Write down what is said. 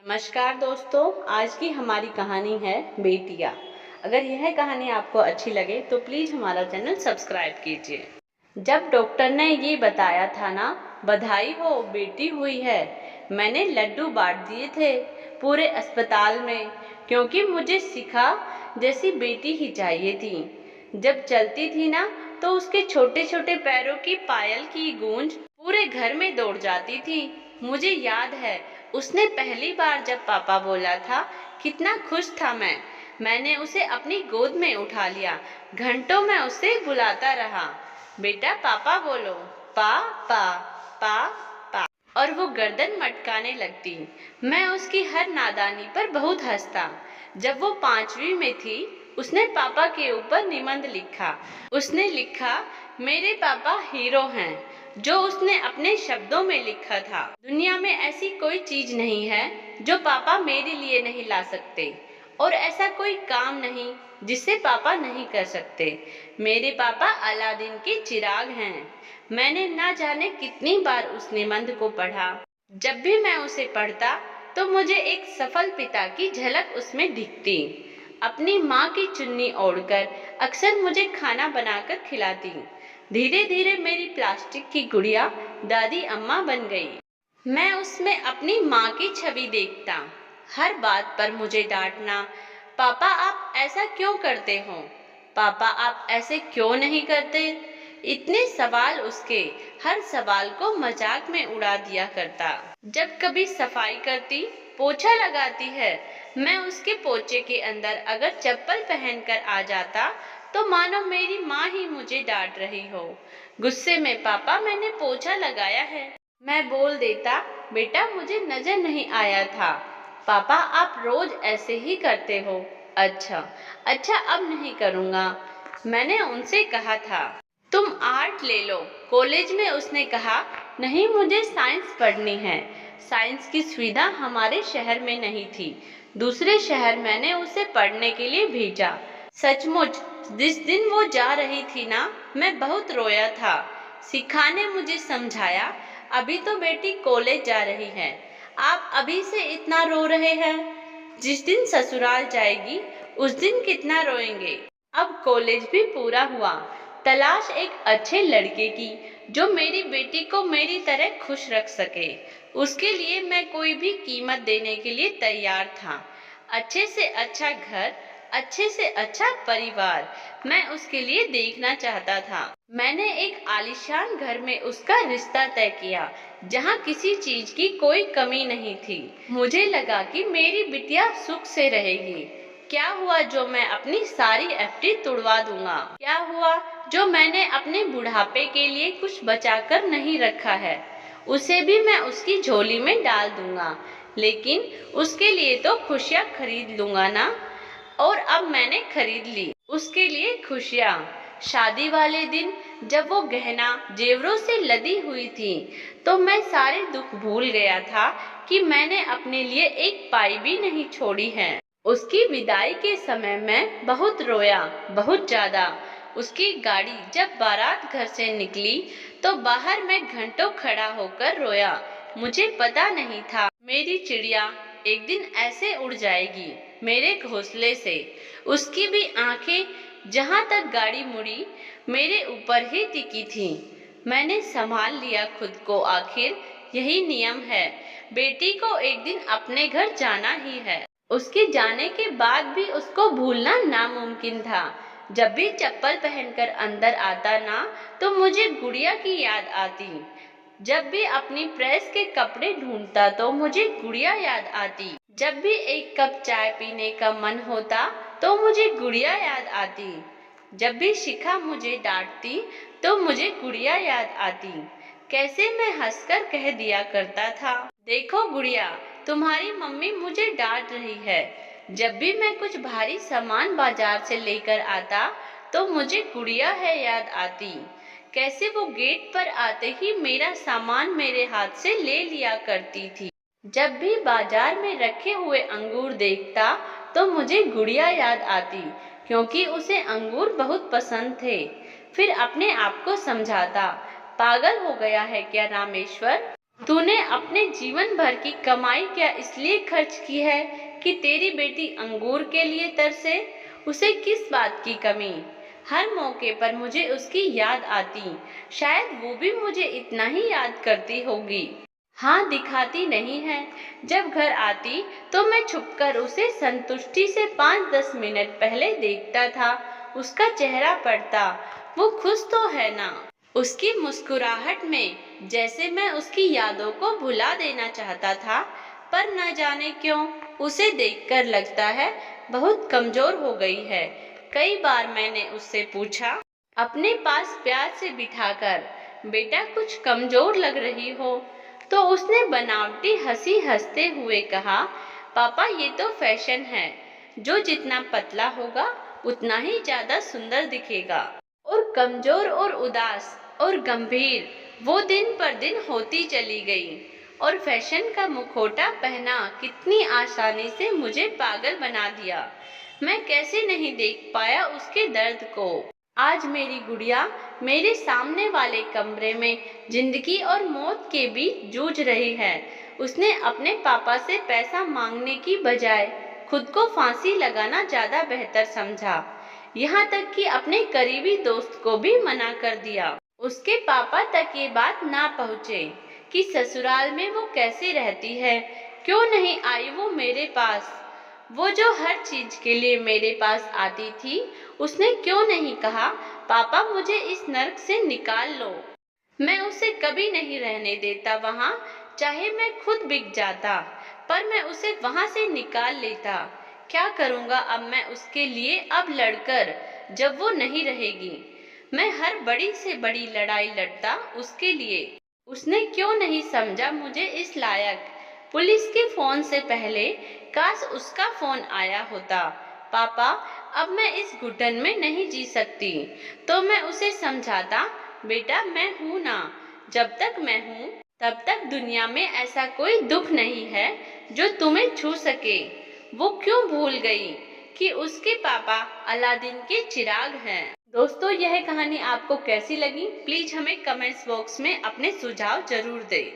नमस्कार दोस्तों, आज की हमारी कहानी है बेटियां। अगर यह कहानी आपको अच्छी लगे तो प्लीज़ हमारा चैनल सब्सक्राइब कीजिए। जब डॉक्टर ने ये बताया था ना, बधाई हो बेटी हुई है, मैंने लड्डू बांट दिए थे पूरे अस्पताल में, क्योंकि मुझे शिखा जैसी बेटी ही चाहिए थी। जब चलती थी ना तो उसके छोटे छोटे पैरों की पायल की गूंज पूरे घर में दौड़ जाती थी। मुझे याद है उसने पहली बार जब पापा बोला था, कितना खुश था मैंने उसे अपनी गोद में उठा लिया। घंटों में उसे बुलाता रहा, बेटा पापा बोलो, पा पा पा पा। और वो गर्दन मटकाने लगती। मैं उसकी हर नादानी पर बहुत हंसता। जब वो 5वीं में थी, उसने पापा के ऊपर निबंध लिखा। उसने लिखा, मेरे पापा हीरो हैं, जो उसने अपने शब्दों में लिखा था। दुनिया में ऐसी कोई चीज नहीं है जो पापा मेरे लिए नहीं ला सकते, और ऐसा कोई काम नहीं जिसे पापा नहीं कर सकते। मेरे पापा अलादीन के चिराग हैं। मैंने ना जाने कितनी बार उस निबंध को पढ़ा। जब भी मैं उसे पढ़ता तो मुझे एक सफल पिता की झलक उसमें दिखती। अपनी माँ की चुन्नी ओढ़कर अक्सर मुझे खाना बनाकर खिलाती। धीरे धीरे मेरी प्लास्टिक की गुड़िया दादी अम्मा बन गई। मैं उसमें अपनी माँ की छवि देखता। हर बात पर मुझे डांटना, पापा आप ऐसा क्यों करते हो, पापा आप ऐसे क्यों नहीं करते। इतने सवाल, उसके हर सवाल को मजाक में उड़ा दिया करता। जब कभी सफाई करती, पोछा लगाती है, मैं उसके पोछे के अंदर अगर चप्पल पहनकर आ जाता तो मानो मेरी माँ ही मुझे डांट रही हो। गुस्से में, पापा मैंने पोछा लगाया है। मैं बोल देता, बेटा मुझे नजर नहीं आया था। पापा आप रोज ऐसे ही करते हो। अच्छा अच्छा, अब नहीं करूँगा। मैंने उनसे कहा था, तुम आर्ट ले लो। कॉलेज में उसने कहा, नहीं मुझे साइंस पढ़नी है। साइंस की सुविधा हमारे शहर में नहीं थी। दूसरे शहर मैंने उसे पढ़ने के लिए भेजा। सचमुच जिस दिन वो जा रही थी ना, मैं बहुत रोया था। शिखा ने मुझे समझाया, अभी तो बेटी कॉलेज जा रही है, आप अभी से इतना रो रहे हैं। जिस दिन ससुराल जाएगी उस दिन कितना रोएंगे। अब कॉलेज भी पूरा हुआ। तलाश एक अच्छे लड़के की जो मेरी बेटी को मेरी तरह खुश रख सके। उसके लिए मैं कोई भी कीमत देने के लिए तैयार था। अच्छे से अच्छा घर, अच्छे से अच्छा परिवार मैं उसके लिए देखना चाहता था। मैंने एक आलीशान घर में उसका रिश्ता तय किया, जहाँ किसी चीज की कोई कमी नहीं थी। मुझे लगा कि मेरी बिटिया सुख से रहेगी। क्या हुआ जो मैं अपनी सारी एफडी तुड़वा दूंगा। क्या हुआ जो मैंने अपने बुढ़ापे के लिए कुछ बचाकर नहीं रखा है, उसे भी मैं उसकी झोली में डाल दूंगा। लेकिन उसके लिए तो खुशियाँ खरीद लूंगा ना। और अब मैंने खरीद ली उसके लिए खुशियाँ। शादी वाले दिन जब वो गहना जेवरों से लदी हुई थी, तो मैं सारे दुख भूल गया था कि मैंने अपने लिए एक पाई भी नहीं छोड़ी है। उसकी विदाई के समय मैं बहुत रोया, बहुत ज्यादा। उसकी गाड़ी जब बारात घर से निकली तो बाहर मैं घंटों खड़ा होकर रोया। मुझे पता नहीं था मेरी चिड़िया एक दिन ऐसे उड़ जाएगी मेरे घोंसले से। उसकी भी आंखें जहां तक गाड़ी मुड़ी मेरे ऊपर ही टिकी थी। मैंने संभाल लिया खुद को। आखिर यही नियम है, बेटी को एक दिन अपने घर जाना ही है। उसके जाने के बाद भी उसको भूलना नामुमकिन था। जब भी चप्पल पहनकर अंदर आता ना, तो मुझे गुड़िया की याद आती। जब भी अपनी प्रेस के कपड़े ढूंढता तो मुझे गुड़िया याद आती। जब भी एक कप चाय पीने का मन होता तो मुझे गुड़िया याद आती। जब भी शिखा मुझे डांटती तो मुझे गुड़िया याद आती। कैसे मैं हंसकर कह दिया करता था, देखो गुड़िया, तुम्हारी मम्मी मुझे डांट रही है। जब भी मैं कुछ भारी सामान बाजार से लेकर आता तो मुझे गुड़िया है याद आती। कैसे वो गेट पर आते ही मेरा सामान मेरे हाथ से ले लिया करती थी। जब भी बाजार में रखे हुए अंगूर देखता तो मुझे गुड़िया याद आती, क्योंकि उसे अंगूर बहुत पसंद थे। फिर अपने आप को समझाता, पागल हो गया है क्या रामेश्वर, तूने अपने जीवन भर की कमाई क्या इसलिए खर्च की है कि तेरी बेटी अंगूर के लिए तरसे? उसे किस बात की कमी? हर मौके पर मुझे उसकी याद आती, शायद वो भी मुझे इतना ही याद करती होगी। हाँ, दिखाती नहीं है। जब घर आती तो मैं छुपकर उसे संतुष्टि से 5-10 मिनट पहले देखता था। उसका चेहरा पढ़ता, वो खुश तो है ना। उसकी मुस्कुराहट में जैसे मैं उसकी यादों को भुला देना चाहता था, पर न जाने क्यों उसे देखकर लगता है बहुत कमजोर हो गई है। कई बार मैंने उससे पूछा, अपने पास प्यार से बिठाकर, बेटा कुछ कमजोर लग रही हो, तो उसने बनावटी हंसी हंसते हुए कहा, पापा ये तो फैशन है, जो जितना पतला होगा उतना ही ज्यादा सुंदर दिखेगा। और कमजोर और उदास और गंभीर वो दिन पर दिन होती चली गई, और फैशन का मुखौटा पहना कितनी आसानी से मुझे पागल बना दिया। मैं कैसे नहीं देख पाया उसके दर्द को। आज मेरी गुड़िया मेरे सामने वाले कमरे में जिंदगी और मौत के बीच जूझ रही है। उसने अपने पापा से पैसा मांगने की बजाय खुद को फांसी लगाना ज्यादा बेहतर समझा। यहाँ तक कि अपने करीबी दोस्त को भी मना कर दिया। उसके पापा तक ये बात ना पहुँचे कि ससुराल में वो कैसे रहती है। क्यों नहीं आई वो मेरे पास? वो जो हर चीज के लिए मेरे पास आती थी, उसने क्यों नहीं कहा, पापा मुझे इस नर्क से निकाल लो। मैं उसे कभी नहीं रहने देता वहाँ, चाहे मैं खुद बिक जाता, पर मैं उसे वहाँ से निकाल लेता। क्या करूँगा अब मैं उसके लिए अब लड़कर, जब वो नहीं रहेगी। मैं हर बड़ी से बड़ी लड़ाई लड़ता उसके लिए। उसने क्यों नहीं समझा मुझे इस लायक। पुलिस के फोन से पहले काश उसका फोन आया होता। पापा अब मैं इस घुटन में नहीं जी सकती, तो मैं उसे समझाता, बेटा मैं हूं ना, जब तक मैं हूं तब तक दुनिया में ऐसा कोई दुख नहीं है जो तुम्हें छू सके। वो क्यों भूल गई कि उसके पापा अलादीन के चिराग हैं। दोस्तों, यह कहानी आपको कैसी लगी? प्लीज हमें कमेंट्स बॉक्स में अपने सुझाव जरूर दें।